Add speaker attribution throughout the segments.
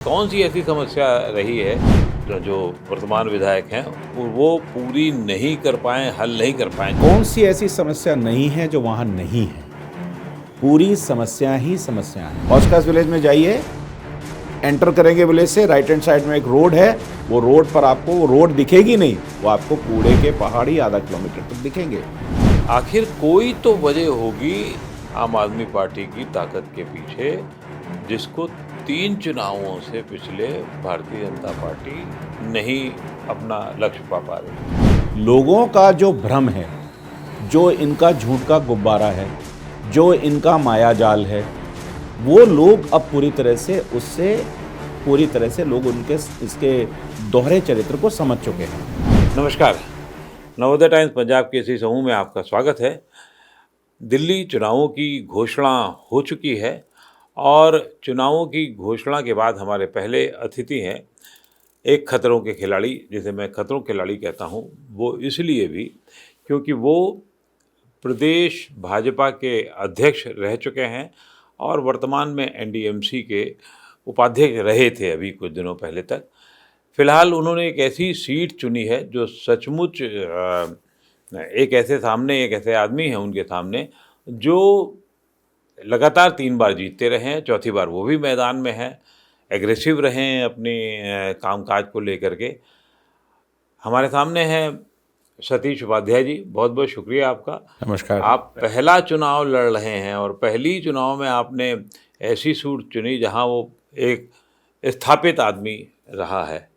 Speaker 1: कौन सी ऐसी समस्या रही है जो वर्तमान विधायक हैं वो पूरी नहीं कर पाए, हल नहीं कर पाए?
Speaker 2: कौन सी ऐसी समस्या नहीं है जो वहां नहीं है? पूरी समस्या ही समस्या है। ऑस्कार्स विलेज में जाइए, एंटर करेंगे विलेज से, राइट हैंड साइड में एक रोड है। वो रोड पर आपको वो रोड दिखेगी नहीं, वो आपको कूड़े के पहाड़ी आधा किलोमीटर तक दिखेंगे।
Speaker 1: आखिर कोई तो वजह होगी आम आदमी पार्टी की ताकत के पीछे, जिसको 3 चुनावों से पिछले भारतीय जनता पार्टी नहीं अपना लक्ष्य पा पा रही।
Speaker 2: लोगों का जो भ्रम है, जो इनका झूठ का गुब्बारा है, जो इनका मायाजाल है, वो लोग अब पूरी तरह से लोग उनके इसके दोहरे चरित्र को समझ चुके हैं।
Speaker 1: नमस्कार, नवोदय टाइम्स पंजाब के इसी समूह में आपका स्वागत है। दिल्ली चुनावों की घोषणा हो चुकी है और चुनावों की घोषणा के बाद हमारे पहले अतिथि हैं एक खतरों के खिलाड़ी, जिसे मैं खतरों के खिलाड़ी कहता हूं, वो इसलिए भी क्योंकि वो प्रदेश भाजपा के अध्यक्ष रह चुके हैं और वर्तमान में एनडीएमसी के उपाध्यक्ष रहे थे अभी कुछ दिनों पहले तक। फिलहाल उन्होंने एक ऐसी सीट चुनी है जो सचमुच एक ऐसे आदमी हैं उनके सामने जो लगातार 3 बार जीतते रहे हैं, चौथी बार वो भी मैदान में हैं, एग्रेसिव रहे हैं अपने कामकाज को लेकर के। हमारे सामने हैं सतीश उपाध्याय जी, बहुत बहुत शुक्रिया आपका।
Speaker 2: नमस्कार।
Speaker 1: आप पहला चुनाव लड़ रहे हैं और पहली चुनाव में आपने ऐसी सूट चुनी जहां वो एक स्थापित आदमी रहा है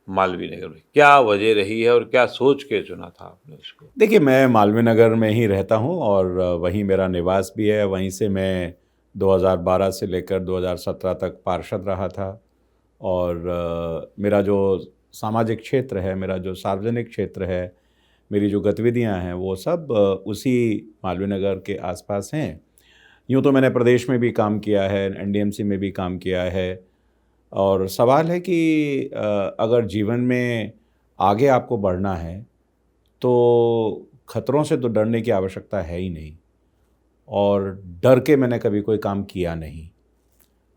Speaker 1: मालवीय नगर में। क्या वजह रही है और क्या सोच के चुना था आपने उसको?
Speaker 2: देखिए, मैं मालवीय नगर में ही रहता हूँ और वहीं मेरा निवास भी है। वहीं से मैं 2012 से लेकर 2017 तक पार्षद रहा था और मेरा जो सामाजिक क्षेत्र है, मेरा जो सार्वजनिक क्षेत्र है, मेरी जो गतिविधियां हैं, वो सब उसी मालवीय नगर के आसपास हैं। यूँ तो मैंने प्रदेश में भी काम किया है, एनडीएमसी में भी काम किया है और सवाल है कि अगर जीवन में आगे आपको बढ़ना है तो खतरों से तो डरने की आवश्यकता है ही नहीं और डर के मैंने कभी कोई काम किया नहीं।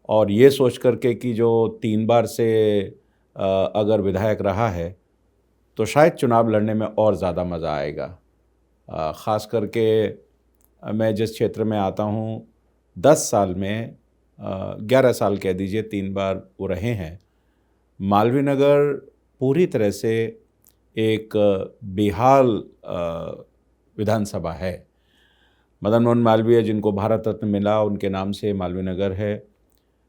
Speaker 2: और ये सोच करके कि जो 3 बार से अगर विधायक रहा है तो शायद चुनाव लड़ने में और ज़्यादा मज़ा आएगा। ख़ास करके मैं जिस क्षेत्र में आता हूँ, 10 साल में 11 साल कह दीजिए, 3 बार वो रहे हैं। मालवीय नगर पूरी तरह से एक बेहाल विधानसभा है। मदन मोहन मालवीय जिनको भारत रत्न मिला, उनके नाम से मालवीय नगर है।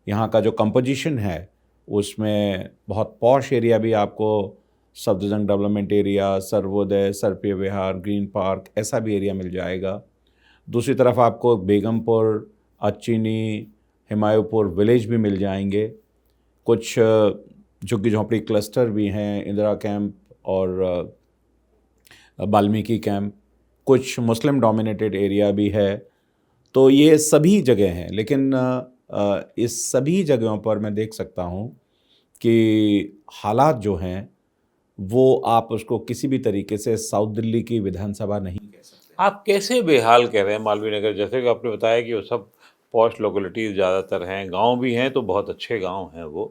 Speaker 2: यहाँ का जो कंपोजिशन है उसमें बहुत पॉश एरिया भी आपको, सफदरजंग डेवलपमेंट एरिया, सर्वोदय, सरप्रिय विहार, ग्रीन पार्क, ऐसा भी एरिया मिल जाएगा। दूसरी तरफ आपको बेगमपुर, अच्छीनी, हिमायूपुर विलेज भी मिल जाएंगे। कुछ झुग्गी झोंपड़ी क्लस्टर भी हैं, इंदिरा कैंप और वाल्मीकि कैंप। कुछ मुस्लिम डोमिनेटेड एरिया भी है। तो ये सभी जगह हैं, लेकिन इस सभी जगहों पर मैं देख सकता हूँ कि हालात जो हैं वो आप उसको किसी भी तरीके से साउथ दिल्ली की विधानसभा नहीं कह सकते।
Speaker 1: आप कैसे बेहाल कह रहे हैं मालवीय नगर? जैसे कि आपने बताया कि वो सब पॉश लोकेलिटीज़ ज़्यादातर हैं, गांव भी हैं तो बहुत अच्छे गांव हैं वो।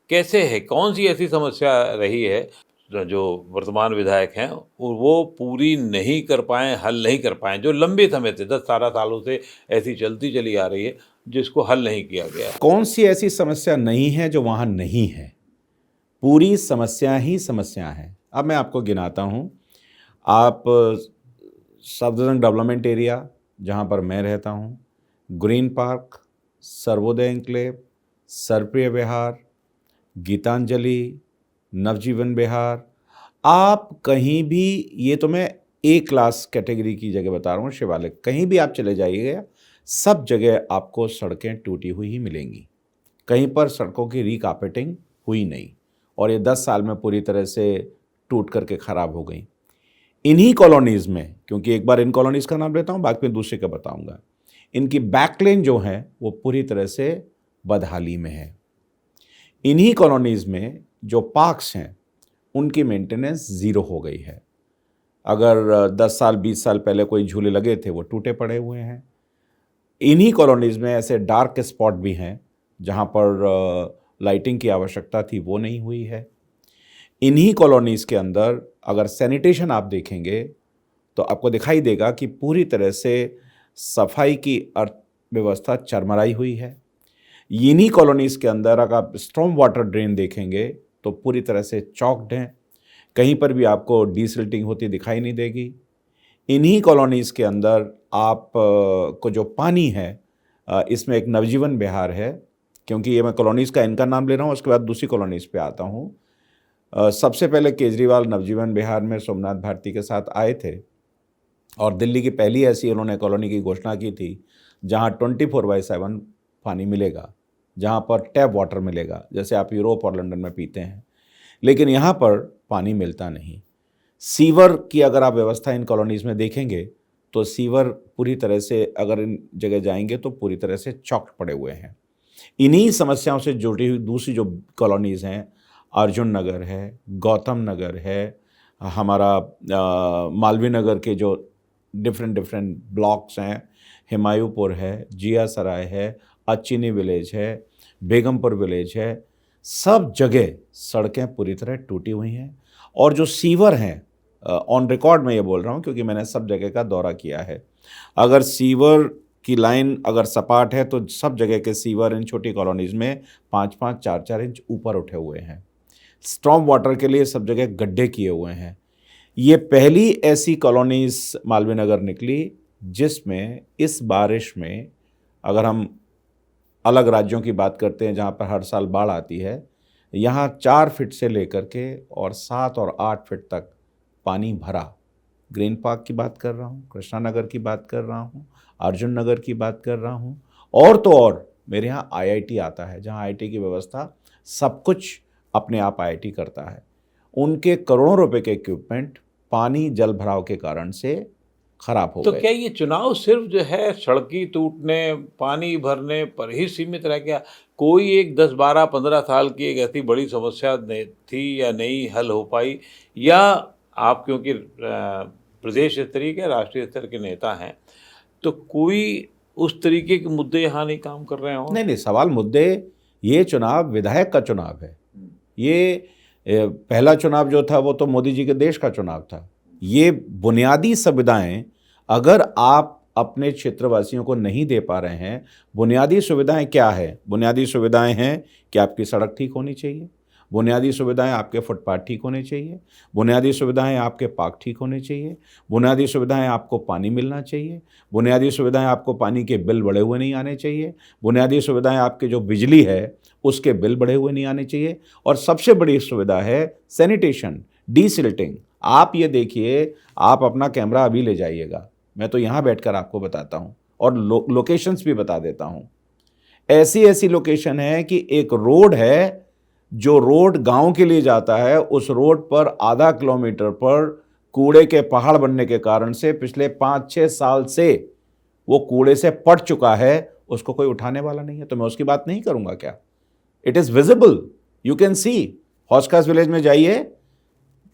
Speaker 1: कैसे है, कौन सी ऐसी समस्या रही है जो वर्तमान विधायक हैं वो पूरी नहीं कर पाए, हल नहीं कर पाए, जो लंबे समय से 10-12 सालों से ऐसी चलती चली आ रही है, जिसको हल नहीं किया गया?
Speaker 2: कौन सी ऐसी समस्या नहीं है जो वहाँ नहीं है? पूरी समस्या ही समस्या है। अब मैं आपको गिनाता हूँ। आप सफदरजंग डेवलपमेंट एरिया जहाँ पर मैं रहता हूँ, ग्रीन पार्क, सर्वोदय एन्क्लेव, सरप्रिय विहार, गीतांजलि, नवजीवन विहार, आप कहीं भी, ये तो मैं ए क्लास कैटेगरी की जगह बता रहा हूँ, शिवालिक, कहीं भी आप चले जाइएगा, सब जगह आपको सड़कें टूटी हुई ही मिलेंगी। कहीं पर सड़कों की रीकार्पेटिंग हुई नहीं और ये 10 साल में पूरी तरह से टूट करके ख़राब हो गई। इन्हीं कॉलोनीज़ में, क्योंकि एक बार इन कॉलोनीज़ का नाम लेता हूँ, बाद में दूसरे का बताऊँगा, इनकी बैकलेन जो है वो पूरी तरह से बदहाली में है। इन्हीं कॉलोनीज़ में जो पार्क्स हैं उनकी मेंटेनेंस ज़ीरो हो गई है। अगर 10 साल 20 साल पहले कोई झूले लगे थे वो टूटे पड़े हुए हैं। इन्हीं कॉलोनीज़ में ऐसे डार्क स्पॉट भी हैं जहाँ पर लाइटिंग की आवश्यकता थी वो नहीं हुई है। इन्हीं कॉलोनीज़ के अंदर अगर सैनिटेशन आप देखेंगे तो आपको दिखाई देगा कि पूरी तरह से सफाई की अर्थव्यवस्था चरमराई हुई है। इन्हीं कॉलोनीज़ के अंदर अगर आप स्टॉर्म वाटर ड्रेन देखेंगे तो पूरी तरह से चॉक्ड हैं, कहीं पर भी आपको डीसिल्टिंग होती दिखाई नहीं देगी। इन्हीं कॉलोनीज़ के अंदर आप को जो पानी है इसमें एक नवजीवन विहार है, क्योंकि ये मैं कॉलोनीज़ का इनका नाम ले रहा हूँ, उसके बाद दूसरी कॉलोनीज़ पे आता हूँ। सबसे पहले केजरीवाल नवजीवन विहार में सोमनाथ भारती के साथ आए थे और दिल्ली की पहली ऐसी उन्होंने कॉलोनी की घोषणा की थी जहाँ 24/7 पानी मिलेगा, जहाँ पर टैप वाटर मिलेगा, जैसे आप यूरोप और लंदन में पीते हैं। लेकिन यहाँ पर पानी मिलता नहीं। सीवर की अगर आप व्यवस्था इन कॉलोनीज़ में देखेंगे तो सीवर पूरी तरह से, अगर इन जगह जाएंगे तो पूरी तरह से चॉक्ड पड़े हुए हैं। इन्हीं समस्याओं से जुड़ी हुई दूसरी जो कॉलोनीज़ हैं, अर्जुन नगर है, गौतम नगर है, हमारा मालवीय नगर के जो डिफरेंट ब्लॉक्स हैं, हिमायूपुर है, जिया सराय है, अचिनी विलेज है, बेगमपुर विलेज है, सब जगह सड़कें पूरी तरह टूटी हुई हैं। और जो सीवर हैं, ऑन रिकॉर्ड मैं ये बोल रहा हूँ क्योंकि मैंने सब जगह का दौरा किया है, अगर सीवर की लाइन अगर सपाट है तो सब जगह के सीवर इन छोटी कॉलोनीज़ में 5-5, 4-4 इंच ऊपर उठे हुए हैं। स्टॉर्म वाटर के लिए सब जगह गड्ढे किए हुए हैं। ये पहली ऐसी कॉलोनीज़ मालवीय नगर निकली जिसमें इस बारिश में, अगर हम अलग राज्यों की बात करते हैं जहाँ पर हर साल बाढ़ आती है, यहाँ 4 फीट से लेकर के और 7 और 8 फीट तक पानी भरा। ग्रीन पार्क की बात कर रहा हूँ, कृष्णा नगर की बात कर रहा हूँ, अर्जुन नगर की बात कर रहा हूँ, और तो और मेरे यहाँ आईआईटी आता है, जहाँ आईआईटी की व्यवस्था सब कुछ अपने आप आईआईटी करता है। उनके करोड़ों रुपए के इक्विपमेंट पानी जल भराव के कारण से खराब हो
Speaker 1: तो
Speaker 2: गए।
Speaker 1: क्या ये चुनाव सिर्फ जो है सड़कें टूटने, पानी भरने पर ही सीमित रह गया? कोई एक 10, 12, 15 साल की एक ऐसी बड़ी समस्या थी या नहीं हल हो पाई? या आप क्योंकि प्रदेश स्तरीय के, राष्ट्रीय स्तर के नेता हैं, तो कोई उस तरीके के मुद्दे यहाँ नहीं काम कर रहे हों?
Speaker 2: नहीं, सवाल मुद्दे, ये चुनाव विधायक का चुनाव है। ये पहला चुनाव जो था वो तो मोदी जी के देश का चुनाव था। ये बुनियादी सुविधाएं अगर आप अपने क्षेत्रवासियों को नहीं दे पा रहे हैं, बुनियादी सुविधाएं क्या है? बुनियादी सुविधाएं हैं कि आपकी सड़क ठीक होनी चाहिए, बुनियादी सुविधाएं आपके फुटपाथ ठीक होने चाहिए, बुनियादी सुविधाएं आपके पार्क ठीक होने चाहिए, बुनियादी सुविधाएं आपको पानी मिलना चाहिए, बुनियादी सुविधाएं आपको पानी के बिल बढ़े हुए नहीं आने चाहिए, बुनियादी सुविधाएं आपके जो बिजली है उसके बिल बढ़े हुए नहीं आने चाहिए, और सबसे बड़ी सुविधा है सैनिटेशन, डीसिल्टिंग। आप ये देखिए, आप अपना कैमरा अभी ले जाइएगा, मैं तो यहाँ बैठकर आपको बताता हूँ और लोकेशंस भी बता देता हूँ। ऐसी ऐसी लोकेशन है कि एक रोड है, जो रोड गांव के लिए जाता है, उस रोड पर आधा किलोमीटर पर कूड़े के पहाड़ बनने के कारण से पिछले 5-6 साल से वो कूड़े से पट चुका है, उसको कोई उठाने वाला नहीं है। तो मैं उसकी बात नहीं करूँगा क्या? It is visible, you can see. हौसखास village में जाइए,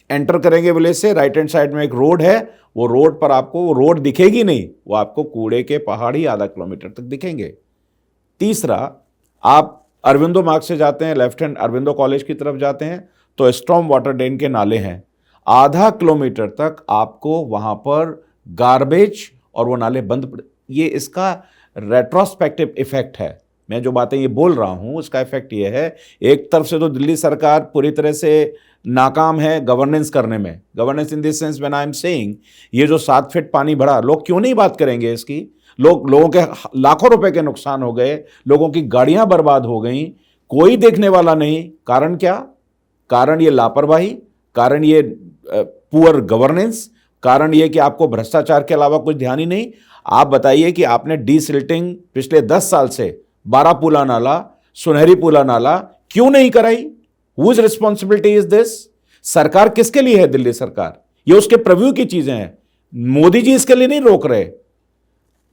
Speaker 2: एंटर करेंगे विलेज से, राइट हैंड साइड में एक रोड है, वो रोड पर आपको वो रोड दिखेगी नहीं, वो आपको कूड़े के पहाड़ ही आधा किलोमीटर तक दिखेंगे। तीसरा, आप अरविंदो मार्ग से जाते हैं, लेफ्ट हैंड अरविंदो कॉलेज की तरफ जाते हैं तो स्टॉर्म वाटर ड्रेन के नाले हैं, आधा किलोमीटर तक आपको वहाँ पर गार्बेज और वो नाले बंद। ये इसका रेट्रोस्पेक्टिव इफेक्ट है। मैं जो बातें ये बोल रहा हूँ उसका इफेक्ट ये है, एक तरफ से तो दिल्ली सरकार पूरी तरह से नाकाम है गवर्नेंस करने में। Governance in this sense when I am saying, ये जो 7 फीट पानी भरा, लोग क्यों नहीं बात करेंगे इसकी? लोगों के लाखों रुपए के नुकसान हो गए, लोगों की गाड़ियां बर्बाद हो गई, कोई देखने वाला नहीं। कारण क्या? कारण ये लापरवाही, कारण ये पुअर गवर्नेंस, कारण ये कि आपको भ्रष्टाचार के अलावा कुछ ध्यान ही नहीं। आप बताइए कि आपने डीसिल्टिंग पिछले 10 साल से 12 पुला नाला, सुनहरी पुला नाला क्यों नहीं कराई? Whose responsibility is this? सरकार किसके लिए है? दिल्ली सरकार। ये उसके प्रव्यू की चीजें हैं, मोदी जी इसके लिए नहीं रोक रहे।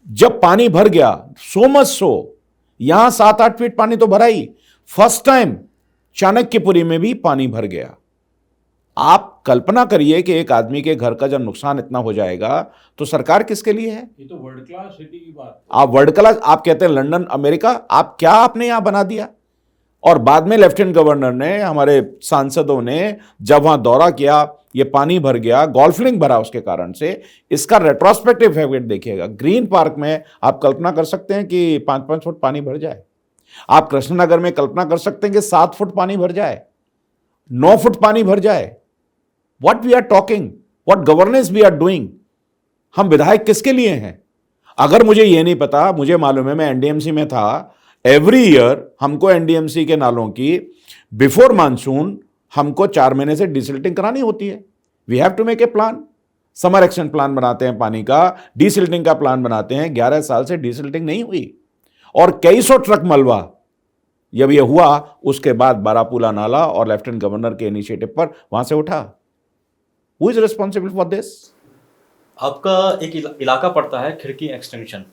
Speaker 2: जब पानी भर गया, सो मच सो, यहां 7-8 फीट पानी तो भरा ही, फर्स्ट टाइम चाणक्यपुरी में भी पानी भर गया। आप कल्पना करिए कि एक आदमी के घर का जब नुकसान इतना हो जाएगा तो सरकार किसके लिए है?
Speaker 1: ये तो वर्ल्ड क्लास सिटी की बात।
Speaker 2: आप वर्ल्ड क्लास, आप कहते हैं लंदन, अमेरिका, आप क्या आपने यहां बना दिया? और बाद में लेफ्टिनेंट गवर्नर ने, हमारे सांसदों ने जब वहां दौरा किया, ये पानी भर गया, गोल्फ लिंक भरा उसके कारण से। इसका रेट्रोस्पेक्टिव इफेक्ट देखिएगा। ग्रीन पार्क में आप कल्पना कर सकते हैं कि 5-5 फुट पानी भर जाए। आप कृष्णनगर में कल्पना कर सकते हैं कि 7 फुट पानी भर जाए, 9 फुट पानी भर जाए। What we are talking, what governance we are doing. हम विधायक किसके लिए हैं? अगर मुझे ये नहीं पता, मुझे मालूम है, मैं एनडीएमसी में था, एवरी ईयर हमको एनडीएमसी के नालों की बिफोर मानसून हमको 4 महीने से डिसिल्टिंग करानी होती है। We have to make a plan. Summer action plan बनाते हैं पानी का, डिसिल्टिंग का प्लान बनाते हैं। 11 साल से डिसिल्टिंग नहीं हुई और कई सौ ट्रक मलबा जब ये हुआ उसके बाद बारापूला नाला और लेफ्टिनेंट गवर्नर के इनिशिएटिव पर वहां से उठा। Who is responsible for this?
Speaker 3: आपका एक इलाका पड़ता है खिड़की एक्सटेंशन,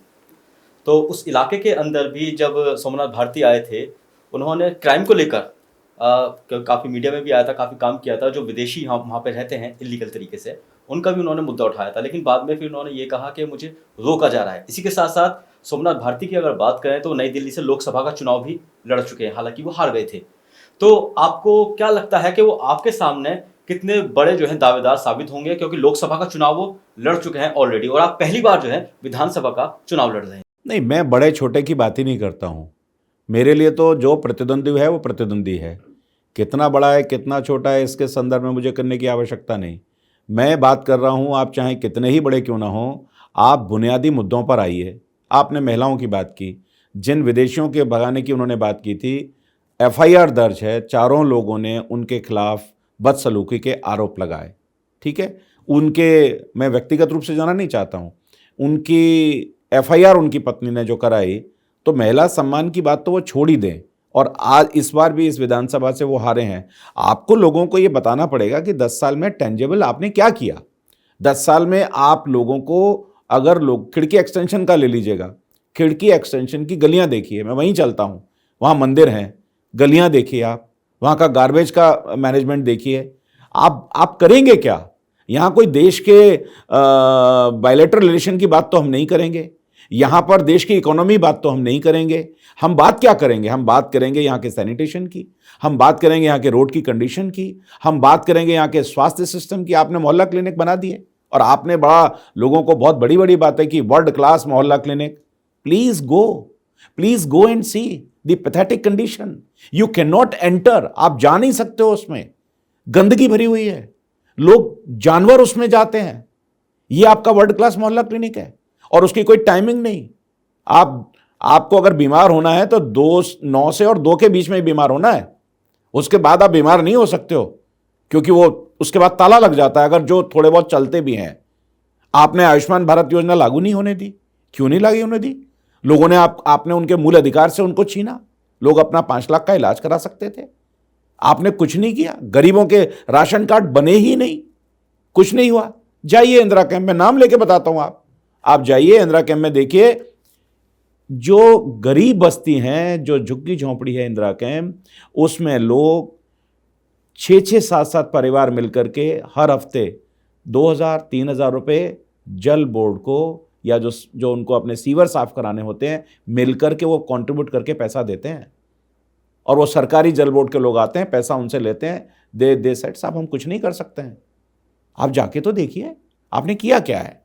Speaker 3: तो उस इलाके के अंदर भी जब सोमनाथ भारती आए थे, उन्होंने क्राइम को लेकर काफ़ी मीडिया में भी आया था, काफ़ी काम किया था। जो विदेशी वहाँ पे रहते हैं इलीगल तरीके से, उनका भी उन्होंने मुद्दा उठाया था। लेकिन बाद में फिर उन्होंने ये कहा कि मुझे रोका जा रहा है। इसी के साथ साथ सोमनाथ भारती की अगर बात करें तो नई दिल्ली से लोकसभा का चुनाव भी लड़ चुके हैं, हालांकि वो हार गए थे। तो आपको क्या लगता है कि वो आपके सामने कितने बड़े जो है दावेदार साबित होंगे, क्योंकि लोकसभा का चुनाव वो लड़ चुके हैं ऑलरेडी और आप पहली बार जो है विधानसभा का चुनाव लड़ रहे हैं?
Speaker 2: नहीं, मैं बड़े छोटे की बात ही नहीं करता हूं। मेरे लिए तो जो प्रतिद्वंदी है वो प्रतिद्वंदी है। कितना बड़ा है कितना छोटा है इसके संदर्भ में मुझे करने की आवश्यकता नहीं। मैं बात कर रहा हूं, आप चाहे कितने ही बड़े क्यों ना हो, आप बुनियादी मुद्दों पर आइए। आपने महिलाओं की बात की, जिन विदेशियों के भगाने की उन्होंने बात की थी, एफआईआर दर्ज है, चारों लोगों ने उनके खिलाफ बदसलूकी के आरोप लगाए। ठीक है, उनके, मैं व्यक्तिगत रूप से जाना नहीं चाहता हूँ, उनकी एफआईआर उनकी पत्नी ने जो कराई, तो महिला सम्मान की बात तो वो छोड़ ही दें। और आज इस बार भी इस विधानसभा से वो हारे हैं। आपको लोगों को ये बताना पड़ेगा कि 10 साल में टेंजेबल आपने क्या किया। 10 साल में आप लोगों को, अगर लोग खिड़की एक्सटेंशन का ले लीजिएगा, खिड़की एक्सटेंशन की गलियां देखिए, मैं वहीं चलता हूँ, वहाँ मंदिर हैं, गलियां देखिए आप, वहाँ का गार्बेज का मैनेजमेंट देखिए। आप करेंगे क्या? यहाँ कोई देश के बायलैटरल रिलेशन की बात तो हम नहीं करेंगे, यहाँ पर देश की इकोनॉमी बात तो हम नहीं करेंगे। हम बात क्या करेंगे? हम बात करेंगे यहाँ के सैनिटेशन की, हम बात करेंगे यहाँ के रोड की कंडीशन की, हम बात करेंगे यहाँ के स्वास्थ्य सिस्टम की। आपने मोहल्ला क्लिनिक बना दिए और आपने बड़ा लोगों को बहुत बड़ी बड़ी बातें की, वर्ल्ड क्लास मोहल्ला clinic. Please go and see the pathetic condition. You can not enter, आप जा नहीं सकते हो उसमें, गंदगी भरी हुई है, लोग जानवर उसमें जाते हैं। ये आपका वर्ल्ड क्लास मोहल्ला क्लिनिक है और उसकी कोई टाइमिंग नहीं। आपको अगर बीमार होना है तो 9 से और 2 के बीच में ही बीमार होना है, उसके बाद आप बीमार नहीं हो सकते हो, क्योंकि वो उसके बाद ताला लग जाता है। अगर जो थोड़े बहुत चलते भी हैं, आपने आयुष्मान भारत योजना लागू नहीं होने दी। क्यों नहीं लागू होने दी? लोगों ने आपने उनके मूल अधिकार से उनको छीना। लोग अपना 5 लाख का इलाज करा सकते थे, आपने कुछ नहीं किया। गरीबों के राशन कार्ड बने ही नहीं, कुछ नहीं हुआ। जाइए इंदिरा कैंप में, नाम लेके बताता हूं, आप जाइए इंदिरा कैंप में, देखिए जो गरीब बस्ती हैं, जो झुग्गी झोंपड़ी है इंदिरा कैंप, उसमें लोग 6-6, 7-7 परिवार मिलकर के हर हफ्ते 2,000-3,000 रुपये जल बोर्ड को, या जो उनको अपने सीवर साफ कराने होते हैं, मिलकर के वो कंट्रीब्यूट करके पैसा देते हैं। और वो सरकारी जल बोर्ड के लोग आते हैं, पैसा उनसे लेते हैं, दे सेट साहब हम कुछ नहीं कर सकते हैं। आप जाके तो देखिए आपने किया क्या है।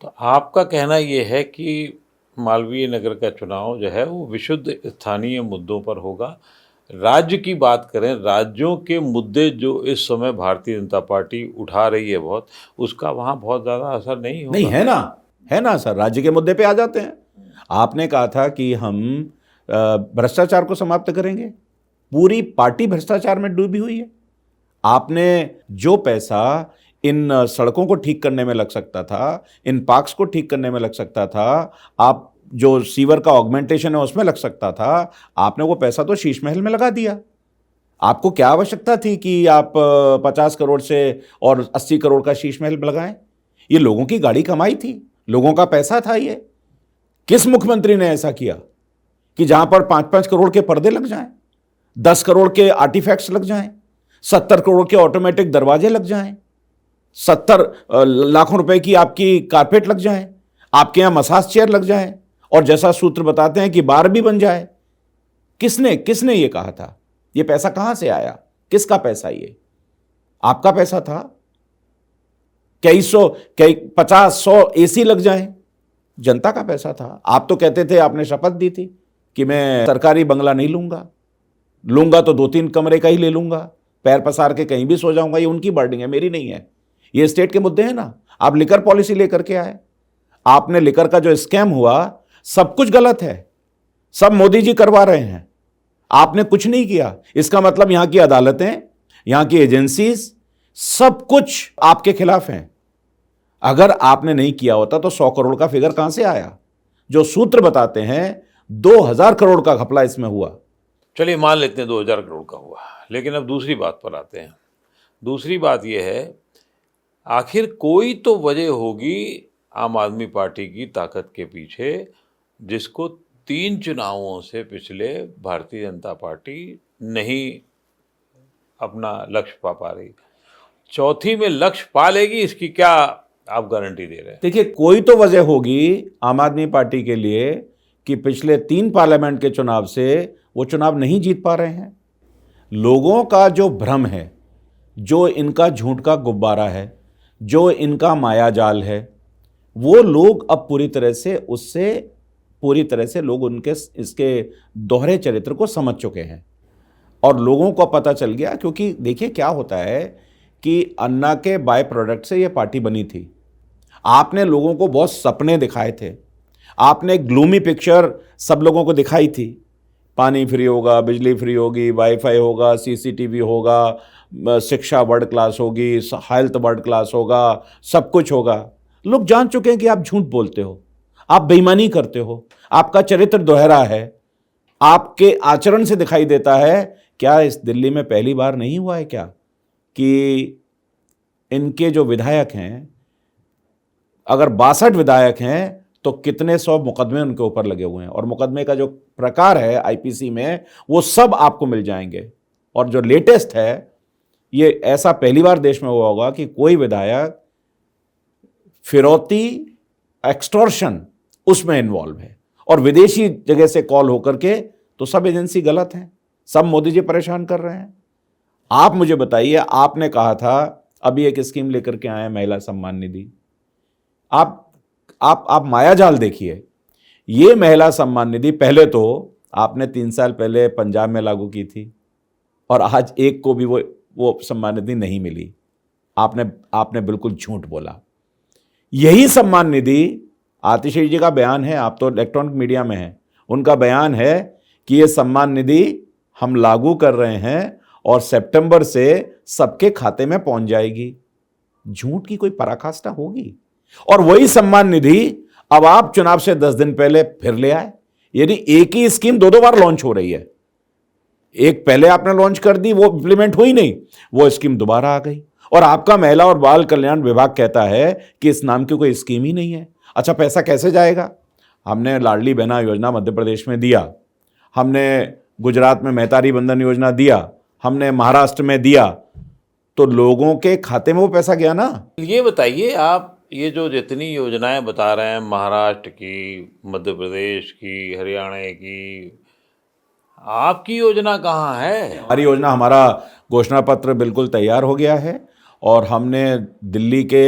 Speaker 1: तो आपका कहना ये है कि मालवीय नगर का चुनाव जो है वो विशुद्ध स्थानीय मुद्दों पर होगा। राज्य की बात करें, राज्यों के मुद्दे जो इस समय भारतीय जनता पार्टी उठा रही है बहुत, उसका वहाँ बहुत ज़्यादा असर नहीं होगा।
Speaker 2: नहीं है ना सर, राज्य के मुद्दे पे आ जाते हैं। आपने कहा था कि हम भ्रष्टाचार को समाप्त करेंगे, पूरी पार्टी भ्रष्टाचार में डूबी हुई है। आपने जो पैसा इन सड़कों को ठीक करने में लग सकता था, इन पार्क्स को ठीक करने में लग सकता था, आप जो सीवर का ऑगमेंटेशन है उसमें लग सकता था, आपने वो पैसा तो शीश महल में लगा दिया। आपको क्या आवश्यकता थी कि आप 50 करोड़ से और 80 करोड़ का शीश महल लगाएं? ये लोगों की गाड़ी कमाई थी, लोगों का पैसा था। ये किस मुख्यमंत्री ने ऐसा किया कि जहां पर 5-5 करोड़ के पर्दे लग जाएं, 10 करोड़ के आर्टिफैक्ट्स लग जाएं, 70 करोड़ के ऑटोमेटिक दरवाजे लग जाएं, 70 लाखों रुपए की आपकी कारपेट लग जाएं, आपके यहां मसाज चेयर लग जाएं, और जैसा सूत्र बताते हैं कि बार भी बन जाए? किसने किसने ये कहा था? ये पैसा कहां से आया? किसका पैसा? ये आपका पैसा था? कई सौ, कई 50-100 एसी लग जाएं, जनता का पैसा था। आप तो कहते थे, आपने शपथ दी थी कि मैं सरकारी बंगला नहीं लूंगा, लूंगा तो 2-3 कमरे का ही ले लूंगा, पैर पसार के कहीं भी सो जाऊंगा। ये उनकी बर्डिंग है, मेरी नहीं है। ये स्टेट के मुद्दे हैं ना। आप लिकर पॉलिसी लेकर के आए, आपने लिकर का जो स्कैम हुआ, सब कुछ गलत है, सब मोदी जी करवा रहे हैं, आपने कुछ नहीं किया। इसका मतलब यहां की अदालतें, यहां की एजेंसीज, सब कुछ आपके खिलाफ हैं। अगर आपने नहीं किया होता तो 100 करोड़ का फिगर कहां से आया? जो सूत्र बताते हैं 2000 करोड़ का घपला इसमें हुआ।
Speaker 1: चलिए मान लेते हैं 2000 करोड़ का हुआ, लेकिन अब दूसरी बात पर आते हैं। दूसरी बात यह है, आखिर कोई तो वजह होगी आम आदमी पार्टी की ताकत के पीछे, जिसको 3 चुनावों से पिछले भारतीय जनता पार्टी नहीं अपना लक्ष्य पा रही। चौथी में लक्ष्य पा लेगी, इसकी क्या आप गारंटी दे रहे हैं?
Speaker 2: देखिए, कोई तो वजह होगी आम आदमी पार्टी के लिए कि पिछले 3 पार्लियामेंट के चुनाव से वो चुनाव नहीं जीत पा रहे हैं। लोगों का जो भ्रम है, जो इनका झूठ का गुब्बारा है, जो इनका माया जाल है, वो लोग अब पूरी तरह से लोग उनके इसके दोहरे चरित्र को समझ चुके हैं। और लोगों को पता चल गया, क्योंकि देखिए क्या होता है कि अन्ना के बाय प्रोडक्ट से ये पार्टी बनी थी। आपने लोगों को बहुत सपने दिखाए थे, आपने ग्लूमी पिक्चर सब लोगों को दिखाई थी। पानी फ्री होगा, बिजली फ्री होगी, वाईफाई होगा, सीसीटीवी होगा, शिक्षा वर्ल्ड क्लास होगी, हेल्थ वर्ल्ड क्लास होगा, सब कुछ होगा। लोग जान चुके हैं कि आप झूठ बोलते हो, आप बेईमानी करते हो, आपका चरित्र दोहरा है, आपके आचरण से दिखाई देता है। क्या इस दिल्ली में पहली बार नहीं हुआ है क्या कि इनके जो विधायक हैं, अगर 62 विधायक हैं तो कितने 100 मुकदमे उनके ऊपर लगे हुए हैं, और मुकदमे का जो प्रकार है आईपीसी में, वो सब आपको मिल जाएंगे। और जो लेटेस्ट है, ये ऐसा पहली बार देश में हुआ होगा कि कोई विधायक फिरौती, एक्सटॉर्शन, उसमें इन्वॉल्व है, और विदेशी जगह से कॉल होकर के, तो सब एजेंसी गलत है, सब मोदी जी परेशान कर रहे हैं। आप मुझे बताइए, आपने कहा था अभी एक स्कीम लेकर के आए महिला सम्मान निधि। आप मायाजाल देखिए। ये महिला सम्मान निधि पहले तो आपने 3 साल पहले पंजाब में लागू की थी, और आज एक को भी वो सम्मान निधि नहीं मिली। आपने बिल्कुल झूठ बोला। यही सम्मान निधि, आतिशी जी का बयान है, आप तो इलेक्ट्रॉनिक मीडिया में हैं, उनका बयान है कि ये सम्मान निधि हम लागू कर रहे हैं और सितंबर से सबके खाते में पहुंच जाएगी। झूठ की कोई पराकाष्ठा होगी? और वही सम्मान निधि अब आप चुनाव से 10 दिन पहले फिर ले आए। यानी एक ही स्कीम 2 बार लॉन्च हो रही है। एक पहले आपने लॉन्च कर दी, वो इंप्लीमेंट हुई नहीं, वो स्कीम दोबारा आ गई, और आपका महिला और बाल कल्याण विभाग कहता है कि इस नाम की कोई स्कीम ही नहीं है। अच्छा, पैसा कैसे जाएगा? हमने लाडली बहना योजना मध्य प्रदेश में दिया, हमने गुजरात में मेहतारी बंधन योजना दिया, हमने महाराष्ट्र में दिया, तो लोगों के खाते में वो पैसा गया ना।
Speaker 1: ये बताइए, आप ये जो जितनी योजनाएं बता रहे हैं, महाराष्ट्र की, मध्य प्रदेश की, हरियाणा की, आपकी योजना कहाँ है?
Speaker 2: हमारी योजना, हमारा घोषणा पत्र बिल्कुल तैयार हो गया है, और हमने दिल्ली के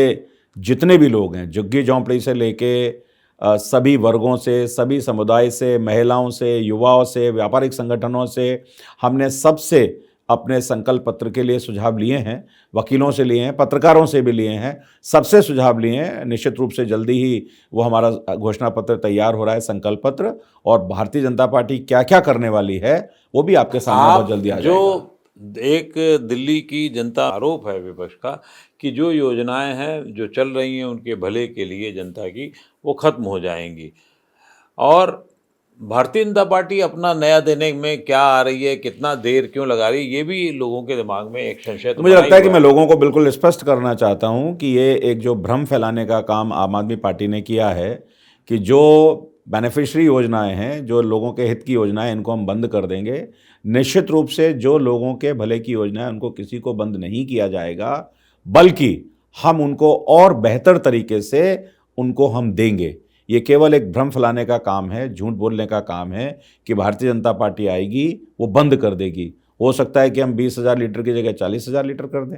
Speaker 2: जितने भी लोग हैं, झुग्गी झोंपड़ी से लेके सभी वर्गों से, सभी समुदाय से, महिलाओं से, युवाओं से, व्यापारिक संगठनों से, हमने सबसे अपने संकल्प पत्र के लिए सुझाव लिए हैं, वकीलों से लिए हैं, पत्रकारों से भी लिए हैं, सबसे सुझाव लिए हैं। निश्चित रूप से जल्दी ही वो हमारा घोषणा पत्र तैयार हो रहा है, संकल्प पत्र, और भारतीय जनता पार्टी क्या क्या करने वाली है वो भी आपके सामने बहुत जल्दी आ जाएगा।
Speaker 1: जो एक दिल्ली की जनता आरोप है विपक्ष का कि जो योजनाएं हैं जो चल रही हैं उनके भले के लिए जनता की, वो खत्म हो जाएंगी, और भारतीय जनता पार्टी अपना नया देने में क्या आ रही है, कितना देर क्यों लगा रही है, ये भी लोगों के दिमाग में एक संशय तो
Speaker 2: मुझे लगता है कि मैं लोगों को बिल्कुल स्पष्ट करना चाहता हूं कि ये एक जो भ्रम फैलाने का काम आम आदमी पार्टी ने किया है कि जो बेनिफिशियरी योजनाएं हैं, जो लोगों के हित की योजनाएं, इनको हम बंद कर देंगे। निश्चित रूप से जो लोगों के भले की योजनाएं, उनको किसी को बंद नहीं किया जाएगा, बल्कि हम उनको और बेहतर तरीके से उनको हम देंगे। ये केवल एक भ्रम फैलाने का काम है, झूठ बोलने का काम है कि भारतीय जनता पार्टी आएगी वो बंद कर देगी। हो सकता है कि हम 20,000 लीटर की जगह 40,000 लीटर कर दें,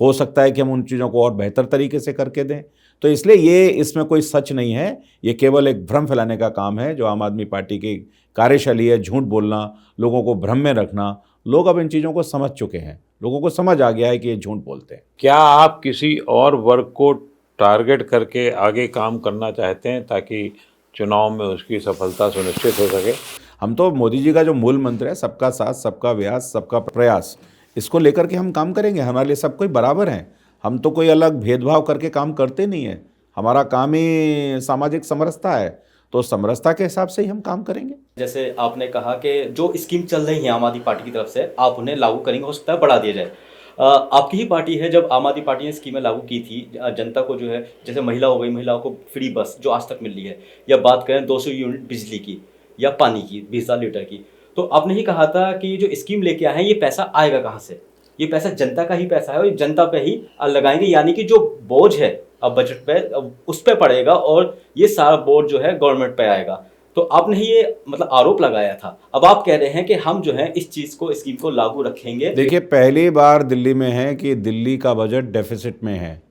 Speaker 2: हो सकता है कि हम उन चीज़ों को और बेहतर तरीके से करके दें। तो इसलिए ये इसमें कोई सच नहीं है, ये केवल एक भ्रम फैलाने का काम है जो आम आदमी पार्टी की कार्यशैली है, झूठ बोलना, लोगों को भ्रम में रखना। लोग अब इन चीज़ों को समझ चुके हैं, लोगों को समझ आ गया है कि ये झूठ बोलते हैं।
Speaker 1: क्या आप किसी और वर्ग को टारगेट करके आगे काम करना चाहते हैं ताकि चुनाव में उसकी सफलता सुनिश्चित हो सके?
Speaker 2: हम तो मोदी जी का जो मूल मंत्र है, सबका साथ, सबका विकास, सबका प्रयास, इसको लेकर के हम काम करेंगे। हमारे लिए सब कोई बराबर हैं, हम तो कोई अलग भेदभाव करके काम करते नहीं हैं। हमारा काम ही सामाजिक समरसता है, तो समरसता के हिसाब से ही हम काम करेंगे।
Speaker 3: जैसे आपने कहा कि जो स्कीम चल रही है आम आदमी पार्टी की तरफ से आप उन्हें लागू करेंगे, हो सकता है बढ़ा दिया जाए। आपकी ही पार्टी है, जब आम आदमी पार्टी ने स्कीमें लागू की थी जनता को जो है, जैसे महिला हो गई, महिलाओं को फ्री बस जो आज तक मिल रही है, या बात करें 200 यूनिट बिजली की या पानी की 20,000 लीटर की, तो आपने ही कहा था कि जो स्कीम लेके आए हैं ये पैसा आएगा कहाँ से? ये पैसा जनता का ही पैसा है और जनता पे ही लगाएंगे, यानी कि जो बोझ है अब बजट पे अब उस पे पड़ेगा और ये सारा बोझ जो है गवर्नमेंट पे आएगा। तो आपने ही ये मतलब आरोप लगाया था, अब आप कह रहे हैं कि हम जो है इस चीज़ को, स्कीम को लागू रखेंगे।
Speaker 2: देखिए, पहली बार दिल्ली में है कि दिल्ली का बजट डेफिसिट में है,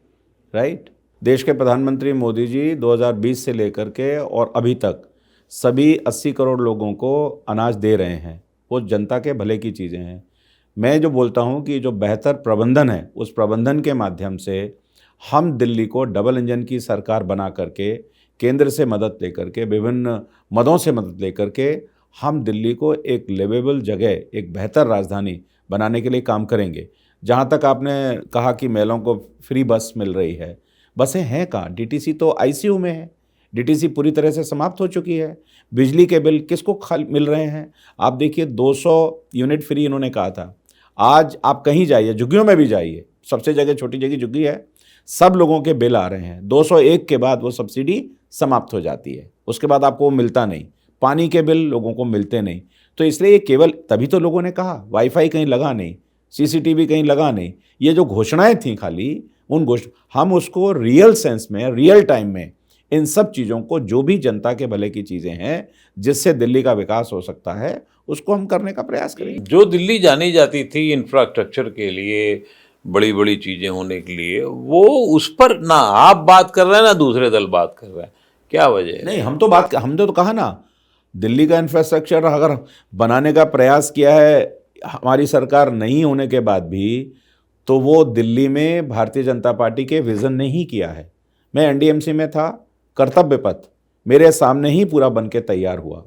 Speaker 2: राइट। देश के प्रधानमंत्री मोदी जी 2020 से लेकर के और अभी तक सभी 80 करोड़ लोगों को अनाज दे रहे हैं, वो जनता के भले की चीज़ें हैं। मैं जो बोलता हूँ कि जो बेहतर प्रबंधन है, उस प्रबंधन के माध्यम से हम दिल्ली को डबल इंजन की सरकार बना करके, केंद्र से मदद लेकर के, विभिन्न मदों से मदद लेकर के हम दिल्ली को एक लिवेबल जगह, एक बेहतर राजधानी बनाने के लिए काम करेंगे। जहाँ तक आपने कहा कि महिलाओं को फ्री बस मिल रही है, बसें हैं कहाँ? डीटीसी तो आईसीयू में है, डीटीसी पूरी तरह से समाप्त हो चुकी है। बिजली के बिल किसको मिल रहे हैं? आप देखिए, 200 यूनिट फ्री इन्होंने कहा था। आज आप कहीं जाइए, झुग्गियों में भी जाइए, सबसे जगह छोटी जगह झुग्गी है, सब लोगों के बिल आ रहे हैं। 201 के बाद वो सब्सिडी समाप्त हो जाती है, उसके बाद आपको वो मिलता नहीं। पानी के बिल लोगों को मिलते नहीं। तो इसलिए ये केवल तभी तो लोगों ने कहा, वाईफाई कहीं लगा नहीं, सीसीटीवी कहीं लगा नहीं, ये जो घोषणाएं थी खाली, उन हम उसको रियल सेंस में, रियल टाइम में इन सब चीज़ों को, जो भी जनता के भले की चीज़ें हैं जिससे दिल्ली का विकास हो सकता है, उसको हम करने का प्रयास करेंगे।
Speaker 1: जो दिल्ली जानी जाती थी इंफ्रास्ट्रक्चर के लिए, बड़ी बड़ी चीज़ें होने के लिए, वो उस पर ना आप बात कर रहे हैं ना दूसरे दल बात कर रहे हैं, क्या वजह है?
Speaker 2: नहीं, हमने तो कहा ना, दिल्ली का इंफ्रास्ट्रक्चर अगर बनाने का प्रयास किया है हमारी सरकार नहीं होने के बाद भी, तो वो दिल्ली में भारतीय जनता पार्टी के विज़न ने ही किया है। मैं एनडीएमसी में था, कर्तव्य पथ मेरे सामने ही पूरा बन के तैयार हुआ।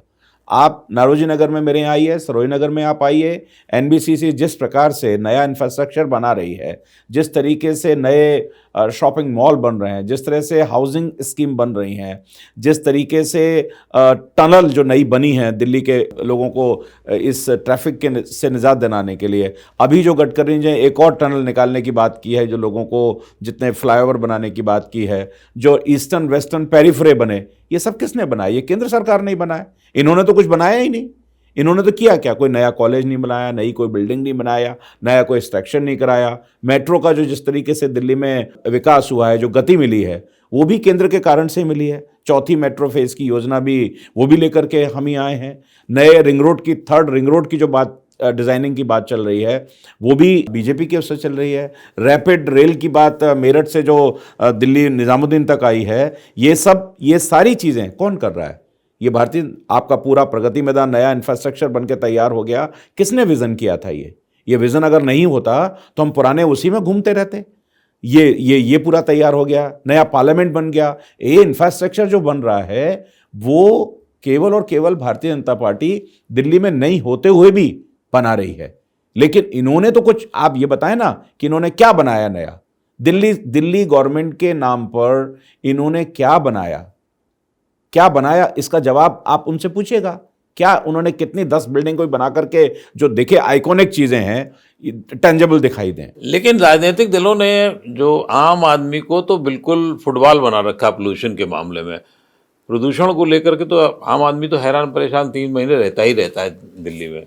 Speaker 2: आप नारोजी नगर में मेरे यहाँ आइए, सरोज नगर में आप आइए, एनबीसीसी जिस प्रकार से नया इंफ्रास्ट्रक्चर बना रही है, जिस तरीके से नए शॉपिंग मॉल बन रहे हैं, जिस तरह से हाउसिंग स्कीम बन रही हैं, जिस तरीके से टनल जो नई बनी है दिल्ली के लोगों को इस ट्रैफिक के से निजात दिलाने के लिए, अभी जो गडकरी ने एक और टनल निकालने की बात की है, जो लोगों को जितने फ्लाईओवर बनाने की बात की है, जो ईस्टर्न वेस्टर्न पेरिफेरी बने, ये सब किसने बनाया? ये केंद्र सरकार ने बनाया। इन्होंने तो कुछ बनाया ही नहीं। इन्होंने तो किया क्या? कोई नया कॉलेज नहीं बनाया, नई कोई बिल्डिंग नहीं बनाया, नया कोई एक्सट्रैक्शन नहीं कराया। मेट्रो का जो जिस तरीके से दिल्ली में विकास हुआ है, जो गति मिली है, वो भी केंद्र के कारण से मिली है। चौथी मेट्रो फेज की योजना भी वो भी लेकर के हम ही आए हैं। नए रिंग रोड की, थर्ड रिंग रोड की जो बात, डिज़ाइनिंग की बात चल रही है, वो भी बीजेपी की ओर से चल रही है। रैपिड रेल की बात मेरठ से जो दिल्ली निज़ामुद्दीन तक आई है, ये सारी चीज़ें कौन कर रहा है? ये भारतीय, आपका पूरा प्रगति मैदान नया इंफ्रास्ट्रक्चर बन के तैयार हो गया। किसने विज़न किया था? ये विज़न अगर नहीं होता तो हम पुराने उसी में घूमते रहते। ये पूरा तैयार हो गया, नया पार्लियामेंट बन गया। ये इंफ्रास्ट्रक्चर जो बन रहा है वो केवल और केवल भारतीय जनता पार्टी दिल्ली में नहीं होते हुए भी बना रही है। लेकिन इन्होंने तो कुछ, आप ये बताएं ना कि इन्होंने क्या बनाया नया? दिल्ली गवर्नमेंट के नाम पर इन्होंने क्या बनाया? इसका जवाब आप उनसे पूछिएगा। क्या उन्होंने कितनी 10 बिल्डिंग कोई बना करके जो देखे आइकॉनिक चीजें हैं, टेंजेबल दिखाई दें?
Speaker 1: लेकिन राजनीतिक दलों ने जो आम आदमी को तो बिल्कुल फुटबॉल बना रखा पोल्यूशन के मामले में। प्रदूषण को लेकर के तो आम आदमी तो हैरान परेशान 3 महीने रहता ही रहता है दिल्ली में।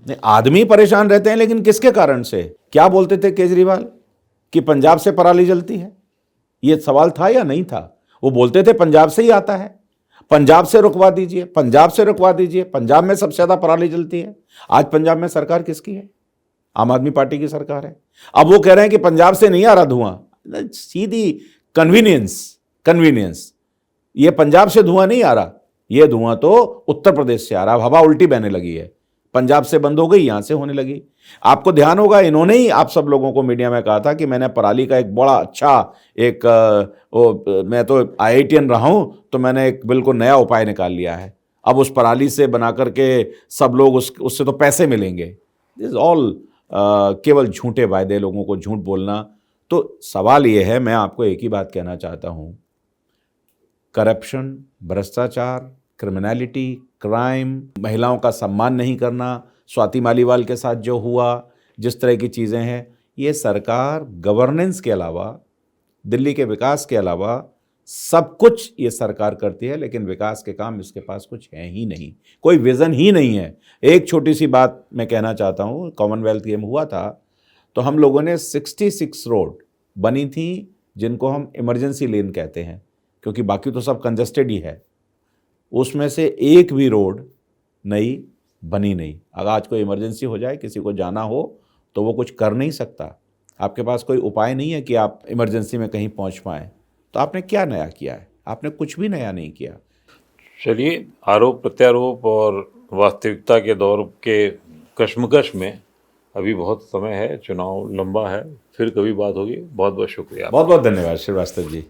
Speaker 2: नहीं, आदमी परेशान रहते हैं, लेकिन किसके कारण से? क्या बोलते थे केजरीवाल कि पंजाब से पराली जलती है? ये सवाल था या नहीं था? वो बोलते थे पंजाब से ही आता है। पंजाब से रुकवा दीजिए, पंजाब से रुकवा दीजिए। पंजाब में सबसे ज़्यादा पराली जलती है। आज पंजाब में सरकार किसकी है? आम आदमी पार्टी की सरकार है। अब वो कह रहे हैं कि पंजाब से नहीं आ रहा धुआं। सीधी कन्वीनियंस। ये पंजाब से धुआं नहीं आ रहा, ये धुआं तो उत्तर प्रदेश से आ रहा। हवा उल्टी बहने लगी है, पंजाब से बंद हो गई, यहां से होने लगी। आपको ध्यान होगा, इन्होंने ही आप सब लोगों को मीडिया में कहा था कि मैंने पराली का एक बड़ा अच्छा मैं तो IITian रहा हूं, तो मैंने एक बिल्कुल नया उपाय निकाल लिया है। अब उस पराली से बना करके सब लोग उससे तो पैसे मिलेंगे। दिस इज ऑल केवल झूठे वायदे, लोगों को झूठ बोलना। तो सवाल ये है, मैं आपको एक ही बात कहना चाहता हूं, करप्शन, भ्रष्टाचार, क्रिमिनलिटी, क्राइम, महिलाओं का सम्मान नहीं करना, स्वाति मालीवाल के साथ जो हुआ, जिस तरह की चीज़ें हैं, ये सरकार गवर्नेंस के अलावा, दिल्ली के विकास के अलावा सब कुछ ये सरकार करती है, लेकिन विकास के काम इसके पास कुछ है ही नहीं, कोई विज़न ही नहीं है। एक छोटी सी बात मैं कहना चाहता हूँ, कॉमनवेल्थ गेम हुआ था तो हम लोगों ने 66 रोड बनी थी जिनको हम इमरजेंसी लेन कहते हैं, क्योंकि बाकी तो सब कंजस्टेड ही है। उसमें से एक भी रोड नई बनी नहीं। अगर आज कोई इमरजेंसी हो जाए, किसी को जाना हो, तो वो कुछ कर नहीं सकता। आपके पास कोई उपाय नहीं है कि आप इमरजेंसी में कहीं पहुंच पाएँ। तो आपने क्या नया किया है? आपने कुछ भी नया नहीं किया।
Speaker 1: चलिए, आरोप प्रत्यारोप और वास्तविकता के दौर के कश्मकश में अभी बहुत समय है, चुनाव लंबा है, फिर कभी बात होगी। बहुत बहुत शुक्रिया।
Speaker 2: बहुत बहुत धन्यवाद श्रीवास्तव जी।